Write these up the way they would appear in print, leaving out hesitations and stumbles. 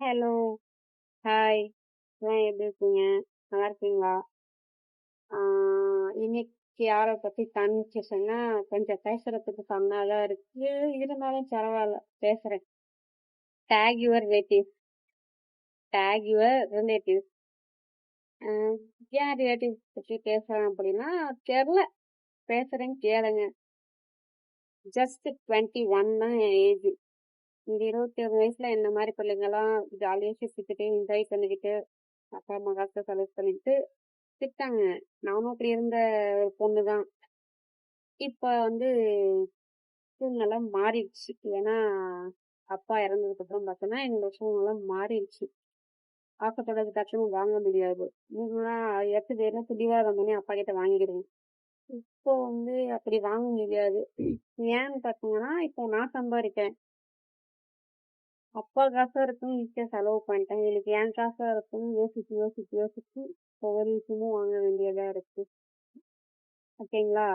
Hello, hi. எல்லாம் எப்படி இருக்கீங்க? நல்லா இருக்கீங்களா? ஆ, இன்னைக்கு யார பத்தி கான்வர்சேஷன்னா, கொஞ்சம் பேசுறதுக்கு ஃபன்னாதான் இருக்கு. இருந்தாலும் பரவாயில்ல, பேசுறேன். Take your relative. Take your relative. ஏன் ரிலேட்டிவ் பத்தி பேசுறேன் அப்படின்னா, தெரியல. பேசுறேன் கேளுங்க. ஜஸ்ட் 21 தான் என் ஏஜ். இந்த 21 வயசுல என்ன மாதிரி பிள்ளைங்கலாம் ஜாலியா சுத்திக்கிட்டு என்ஜாய் பண்ணிக்கிட்டு அப்பா அம்மா காசை செலவு பண்ணிக்கிட்டு திட்டாங்க. நானும் அப்படி இருந்த ஒரு பொண்ணுதான். இப்ப வந்து சூழ்நிலை மாறிடுச்சு. ஏன்னா அப்பா இறந்ததுக்கு அப்புறம் பார்த்தோன்னா என்னோட சூழ்நிலை மாறிடுச்சு. ஆசைப்பட்டது டக்குன்னு வாங்க முடியாது. முன்னெல்லாம் 8 பேரும் பிடிவாதம் பண்ணி அப்பா கிட்ட வாங்கிடுவேன். இப்போ வந்து அப்படி வாங்க முடியாது. ஏன்னு பார்த்தீங்கன்னா இப்போ நான் சம்பாதிக்கிறேன். அப்பா காசா இருக்குன்னு ஈஸியா செலவு பண்ணிட்டேன். எனக்கு என் காசா இருக்குன்னு யோசிச்சு யோசிச்சு யோசிச்சு ஒவ்வொரு விஷயமும் வாங்க வேண்டியதா இருக்கு. ஓகேங்களா?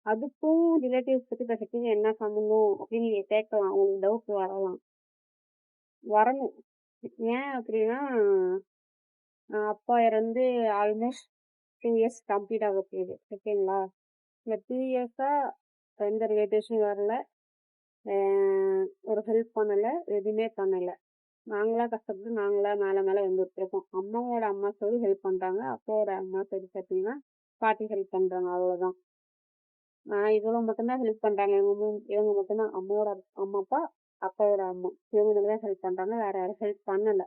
அதுக்கும் ரிலேட்டிவ்ஸ் பத்தி பேசுறதுக்கு என்ன சம்மந்தம் அப்படின்னு நீங்க கேட்கலாம். உங்களுக்கு டவுட் வரலாம். வரணும். ஏன் அப்படின்னா அப்பா இறந்து ஆல்மோஸ்ட் 2 இயர்ஸ் கம்ப்ளீட் ஆக போகுது. ஓகேங்களா? இந்த 2 இயர்ஸா எந்த ரிலேட்டிவ்ஸும் வரல. ஒரு ஹெல்ப் பண்ணல, எதுவுமே பண்ணல. நாங்களா கஷ்டப்பட்டு நாங்களா மேல மேல வந்துட்டு இருக்கோம். அம்மாவோட அம்மா சைடு ஹெல்ப் பண்றாங்க, அப்பாவோட அம்மா சைடு பார்த்தீங்கன்னா பாட்டி ஹெல்ப் பண்றாங்க, அவ்வளவுதான். இவ்வளவு மட்டும்தான் ஹெல்ப் பண்றாங்க. இவங்க மட்டும்தான், அம்மாவோட அம்மா அப்பா, அப்பாவோட அம்மா, இவங்க தான் ஹெல்ப் பண்றாங்க. வேற யாரும் ஹெல்ப் பண்ணல.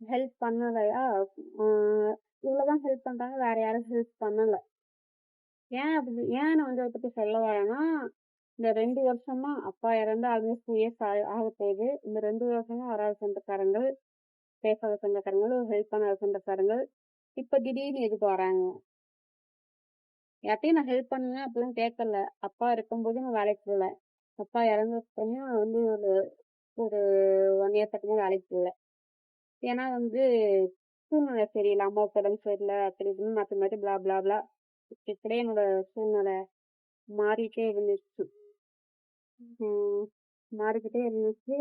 ஹெல்ப் பண்ணலையா? இவ்வளவுதான் ஹெல்ப் பண்றாங்க, வேற யாரும் ஹெல்ப் பண்ணல. ஏன் நான் வந்து அதை பத்தி சொல்ல வரேன்னா, இந்த 2 வருஷமா அப்பா இறந்து ஆல்மோஸ்ட் 2 இயர்ஸ் ஆக போகுது. இந்த 2 வருஷமா வராத சொந்தக்காரங்கள், பேசாத சொந்தக்காரங்கள், ஹெல்ப் பண்ணாத சொந்தக்காரங்கள் இப்ப திடீர்னு எதுக்கு வராங்க? யார்ட்டையும் நான் ஹெல்ப் பண்ணுவேன் அப்படிலாம் கேட்கல. அப்பா இருக்கும்போது நான் வேலைக்கு போகல. அப்பா இறந்தப்பயும் நான் வந்து ஒரு ஒரு 1 இயர் பக்கமா வேலைக்கு போகல. ஏன்னா வந்து சூழ்நிலை சரியில்லை, அம்மாவுக்கு உடம்பு சரியில்லை, அப்படி இப்படின்னு மாற்றி மாற்றி பிளா பிளா பிளா இப்படியே என்னோட சூழ்நிலை மாறிட்டே இருந்துச்சு. மாறிக்கிட்டே இருந்துச்சு.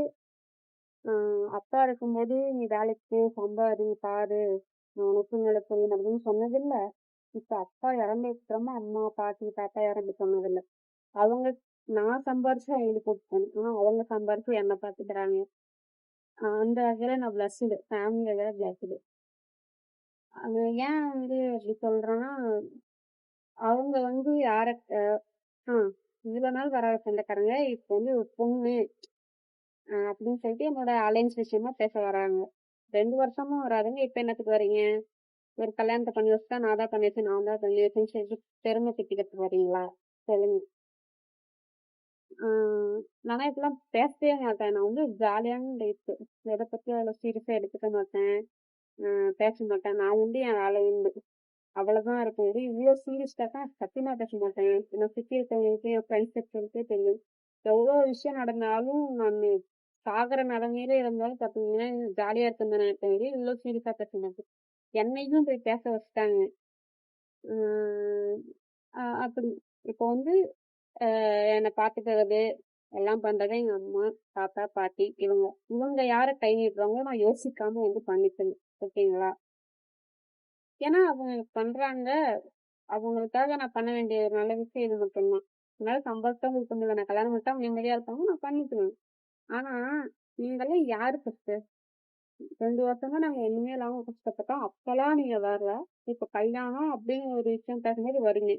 அப்பா இருக்கும்போது நீ வேலைக்கு போ, சம்பாதி, பாரு, உனக்கு சூழ்நிலை புரியும் அப்படின்னு சொன்னதில்லை. இப்ப அப்பா இறந்ததுக்கு அப்புறமா அம்மா, பாட்டி, தாத்தா யாரும் சொன்னதில்லை. அவங்க நான் சம்பாரிச்சு அவங்களுக்கு கொடுப்பேன். ஆனா அவங்க சம்பாரிச்சு என்னை பார்த்துக்கிறாங்க. அந்த வகையில நான் பிளஸ்டு, ஃபேமிலி வகையில பிளஸ்டு. ஏன் வந்து அப்படி சொல்றேன்னா, அவங்க வந்து யார இவ்வளவு நாள் வராத சொந்தக்காரங்க இப்போ வந்து ஒரு பொண்ணு அப்படின்னு சொல்லிட்டு என்னோட அலைன்ஸ் விஷயமா பேச வராங்க. 2 வருஷமும் வராதுங்க, இப்ப என்னத்துக்கு வரீங்க? ஒரு கல்யாணத்தை பண்ணி வச்சுட்டா நான் தான் பண்ணி வச்சேன், நான் தான் பண்ணி வச்சேன்னு சொல்லிட்டு பெருமை திட்டிக்கிட்டு வரீங்களா? சொல்லுங்க. நானா இப்பெல்லாம் பேசவே மாட்டேன். நான் வந்து ஜாலியான டைப். எதை பத்தி அவ்வளவு சீரியஸா எடுத்துக்க மாட்டேன். பேச மாட்டேன். நான் உண்டு, என் வேலை உண்டு, அவ்வளவுதான் இருக்கும். இவ்வளவு சீரியஸ்டாக்கா சத்தியமா பேச மாட்டேன். நான் சுத்தி இருக்கவங்களுக்கு, என் ஃப்ரெண்ட்ஸ் சர்க்கிளுக்கே தெரியும். எவ்வளவு விஷயம் நடந்தாலும் நான் சாகர நிலைமையில இருந்தாலும் பாத்தீங்கன்னா ஜாலியா இருக்குன்னு தான் நினைப்பேன். இவ்வளவு சீரியஸா பேச மாட்டேன். என்னையும் போய் பேச வச்சுட்டாங்க. அப்படி இப்போ வந்து என்னை பாத்துக்கிறது எல்லாம் பண்றது எங்க அம்மா, தாத்தா, பாட்டி. இவங்க இவங்க யார கை நீட்டுறாங்களோ நான் யோசிக்காம வந்து பண்ணிக்கணும். ஓகேங்களா? ஏன்னா அவங்க பண்றாங்க, அவங்களுக்காக நான் பண்ண வேண்டிய ஒரு நல்ல விஷயம் இது மட்டும்தான். அதனால சம்பாதிச்சா இருக்க முடியல, நான் கல்யாணம் பண்ணிட்டா அவங்க நிம்மதியா இருப்பாங்க, நான் பண்ணிக்கணும். ஆனா நீங்களாம் யாரு ஃபர்ஸ்ட்? 2 வருஷமா நாங்க ஒண்ணுமே இல்லாம கஷ்டப்பட்டோம், அப்பெல்லாம் நீங்க வரல. இப்ப கல்யாணம் அப்படின்னு ஒரு விஷயம் பேசும்போது வருங்க.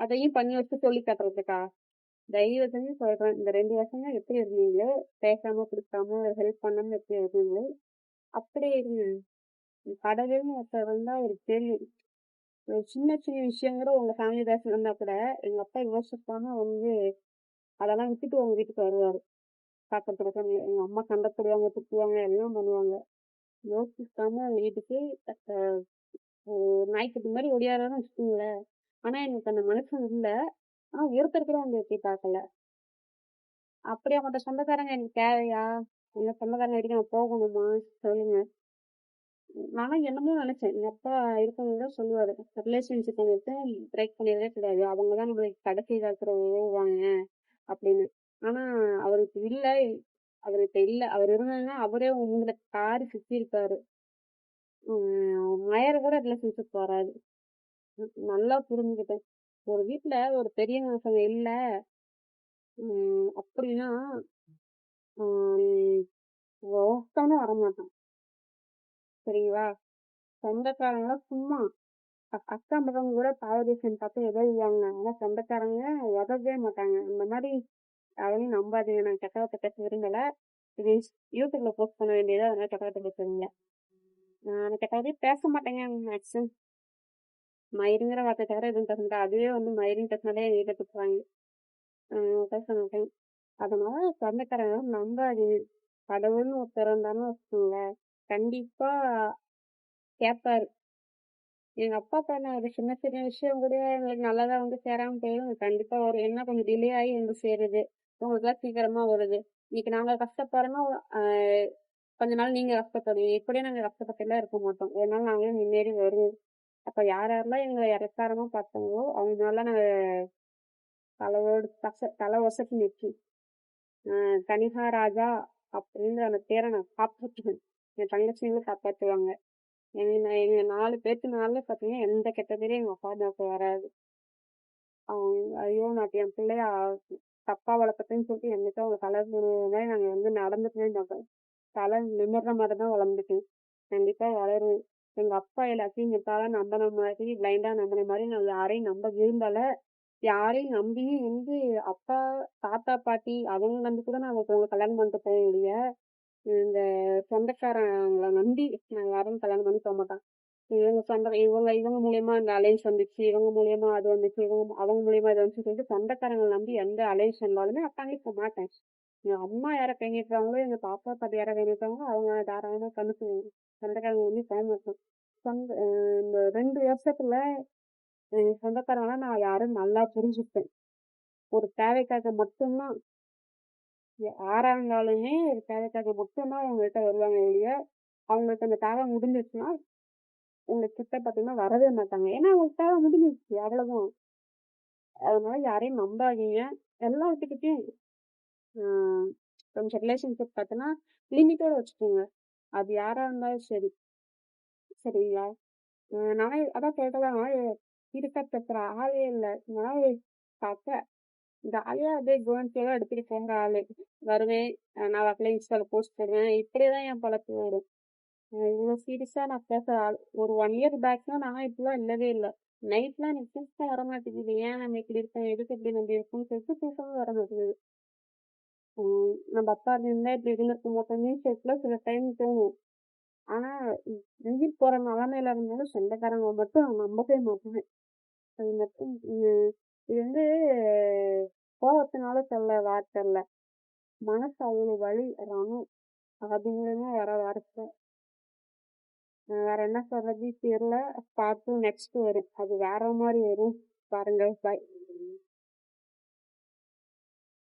அதையும் பண்ணி வச்சு சொல்லி காட்டுறதுக்கா? தயவு செஞ்சு சொல்றேன், இந்த 2 வருஷமா எப்படி இருந்தீங்களோ, பேசாம கொடுக்காம ஹெல்ப் பண்ணாம எப்படி இருந்தீங்களோ அப்படியே இருங்க. கடவுள்னு ஒருத்தர் வந்தா ஒரு தெரியும். ஒரு சின்ன சின்ன விஷயம் கூட உங்க ஃபேமிலி பேச இருந்தா கூட எங்க அப்பா யோசிப்பாம வந்து அதெல்லாம் விட்டுட்டு உங்க வீட்டுக்கு வருவாரு. பாக்கிறதுக்கு எங்க அம்மா சண்டை போடுவாங்க, திட்டுவாங்க, எல்லாம் பண்ணுவாங்க. யோசிக்காம அவங்க வீட்டுக்கு நாய்க்குட்டி மாதிரி ஒடியாரான்னு வச்சுக்கோங்களேன். ஆனா எனக்கு அந்த மனுஷன் இல்ல. ஆனா ஒருத்தர் கூட வந்து எட்டி பார்க்கல. அப்படியாப்பட்ட சொந்தக்காரங்க எனக்கு தேவையா? எங்க சொந்தக்காரங்க வீட்டுக்கு நான் போகணுமா? சொல்லுங்க. நானும் என்னமோ நினைச்சேன். எங்க அப்பா இருக்கவங்க சொல்லுவாரு, ரிலேஷன்ஷிப் வந்துட்டு பிரேக் பண்ணிடவே கூடாது, அவங்கதான் நம்மளுக்கு கடைசி காலத்துல உதவுவாங்க அப்படின்னு. ஆனா அவருக்கு இல்ல. அவர் இப்ப இல்ல. அவர் இருந்தாருன்னா அவரே உங்கள காரி சுத்திருப்பாரு. மயர் கூட அதுல சுத்திட்டு வராது. நல்லா புரிஞ்சுக்கிட்டேன். ஒரு வீட்ல ஒரு பெரிய மனுஷங்க இல்ல அப்படின்னா, ம் ஒருத்தனும் வரமாட்டான். சரிங்களா? சொந்தக்காரங்கலாம் சும்மா அக்கம் பக்கம் கூட பாவதேசம் பார்த்து உதவுவாங்க. ஆனா சொந்தக்காரங்க உதவவே மாட்டாங்க. அந்த மாரி யாரையும் நம்பாதீங்க. நான் கெட்ட வார்த்தை பேச விரும்பல. இது யூடியூப்ல போஸ்ட் பண்ண வேண்டியதா அதனால கெட்ட வார்த்தை பேசுறீங்க. நான் கெட்ட வார்த்தையே பேச மாட்டேங்க மேக்ஸிமம். மயிருங்கிற வார்த்தை தவிர எதுவும் பேச மாட்டேன். அதுவே வந்து மயிருன்னு பேசினாலே எங்க வீட்ல திட்டுவாங்க. பேச மாட்டேன். அதனால சொந்தக்காரங்க நம்பாதீங்க. கடவுள்னு ஒருத்தர் இருந்தாருன்னு வச்சுக்கோங்களேன், கண்டிப்பா கேட்பாரு. எங்க அப்பா பண்ண ஒரு சின்ன சின்ன விஷயம் கூட எங்களுக்கு நல்லதா வந்து சேராம போயிடும். கண்டிப்பா வரும். என்ன கொஞ்சம் டிலே ஆகி வந்து சேருது. உங்களுக்குலாம் சீக்கிரமா வருது. இன்னைக்கு நாங்க கஷ்டப்படுறோம்னா, கொஞ்ச நாள் நீங்க கஷ்டப்படுவீங்க. இப்படியே நாங்க கஷ்டப்பட்டுலாம் இருக்க மாட்டோம். ஒரு நாள் நாங்களும் முன்னேறி வருவோம். அப்ப யார் யாரெல்லாம் எங்கள இளக்காரமா பார்த்தாங்களோ, அவங்க மேல நாங்க தலை ஒசத்தி நிப்போம். கனிகா ராஜா அப்படின்ற அந்த பேரை நான் காப்பாற்றுவேன். என் தங்கச்சிங்களும் காப்பாத்துவாங்க. எங்க 4 பேத்துனால பாத்தீங்கன்னா, எந்த கெட்ட பேரும் எங்க அப்பா அம்மாவுக்கு வராது. ஐயோ! நான் என் பிள்ளைய தப்பா வளர்த்துட்டேன்னு சொல்லிட்டு என்னைக்கும் அவங்க தலை குனிவுற மாரி நாங்க வந்து நடந்துக்கவே மாட்டோம். தலை நிமிர்ற மாரி தான் வளர்ந்துக்கும். கண்டிப்பா வளரும். எங்க அப்பா எல்லாத்தையும் முட்டாளா நம்பின மாரி, பிளைண்டா நம்பின மாரி நான் யாரையும் நம்ப விரும்பல. யாரையும் நம்பியும் வந்து அப்பா, தாத்தா, பாட்டி அவங்க நம்பி கூட நான் ஒருத்தவங்கள கல்யாணம் பண்ணிட்டு போவேன் ஒழிய, இந்த சொந்தக்காரங்கள நம்பி நான் யாரையும் கல்யாணம் பண்ணி போமாட்டேன். இவங்க மூலியமா இந்த அலைன்ஸ் வந்துச்சு. இவங்க மூலியமா அது வந்துச்சு. அவங்க மூலியமா இது வந்துச்சுன்னு சொல்லிட்டு சொந்தக்காரங்கள நம்பி எந்த அலைன்ஸ் வந்தாலுமே அத்தாண்டி போ மாட்டேன். எங்க அம்மா யார கை நீட்டுறாங்களோ, எங்க தாத்தா, பாட்டி யார கை நீட்டுறாங்களோ அவங்க தாராளமா கண்டுக்குவேன். சொந்தக்காரங்க வந்து போ மாட்டேன். இந்த 2 வருஷத்துல எங்க சொந்தக்காரங்கலாம் நான் யாருன்னு நல்லா புரிஞ்சுக்கிட்டேன். ஒரு தேவைக்காக மட்டும் தான் யாரா இருந்தாலுமே ஒரு தேவைக்காக மட்டும் தான் அவங்ககிட்ட வருவாங்க ஒழிய, அவங்களுக்கு அந்த தேவை முடிஞ்சிருச்சுன்னா உங்க கிட்ட பாத்தீங்கன்னா வரவே மாட்டாங்க. ஏன்னா அவங்களுக்கு தேவை முடிஞ்சிருச்சு அவ்வளவுதான். அதனால யாரையும் நம்பாதீங்க. எல்லாத்துக்கிட்டயும் ஆஹ் கொஞ்சம் ரிலேஷன்ஷிப் பார்த்தீங்கன்னா லிமிட்டோட வச்சுக்கோங்க. அது யாரா இருந்தாலும் சரி. சரிங்களா? நானே அதான் சொல்றேன் இருக்க பேசுற ஆளே இல்ல. நான் பார்க்க ஜாலியா அப்படியே கோவன்ஸ்லாம் எடுத்துட்டு போற ஆளு. வருவேன், நான் வாக்குல இன்ஸ்டால போஸ்ட் போடுவேன். இப்படியேதான் என் பழப்பு வரும். இவ்வளவு சீரியஸா நான் பேச ஒரு 1 இயர் பேக்லாம் நான் இப்படிலாம் இல்லவே இல்ல. நைட்லாம் எனக்கு தூக்கம் வர மாட்டேங்குது. ஏன் நம்ம இப்படி இருக்கோம்? எதுக்கு இப்படி நம்ம இருக்கோம்னு சொல்லிட்டு தூக்கமே வர மாட்டேங்குது. நம்ம அப்பா இருந்தா இப்படி இருந்திருக்க மாட்டோம்னு சொல்லிட்டுலாம் சில டைம் தோணும். ஆனா உயிர் போற நிலைமையில இருந்தாலும் சொந்தக்காரங்க மட்டும் நான் நம்பவே மாட்டேன். அது மட்டும் இது வந்து கோவத்தினால சொல்ல வார்த்தை இல்ல. மனசு அவ்வளவு வலி ரணம். அது மூலமா வர வார்த்தை. வேற என்ன சொல்றது தெரியல. பார்ட் 2 நெக்ஸ்ட் வரும். அது வேற மாதிரி வரும். பாருங்க. பாய்.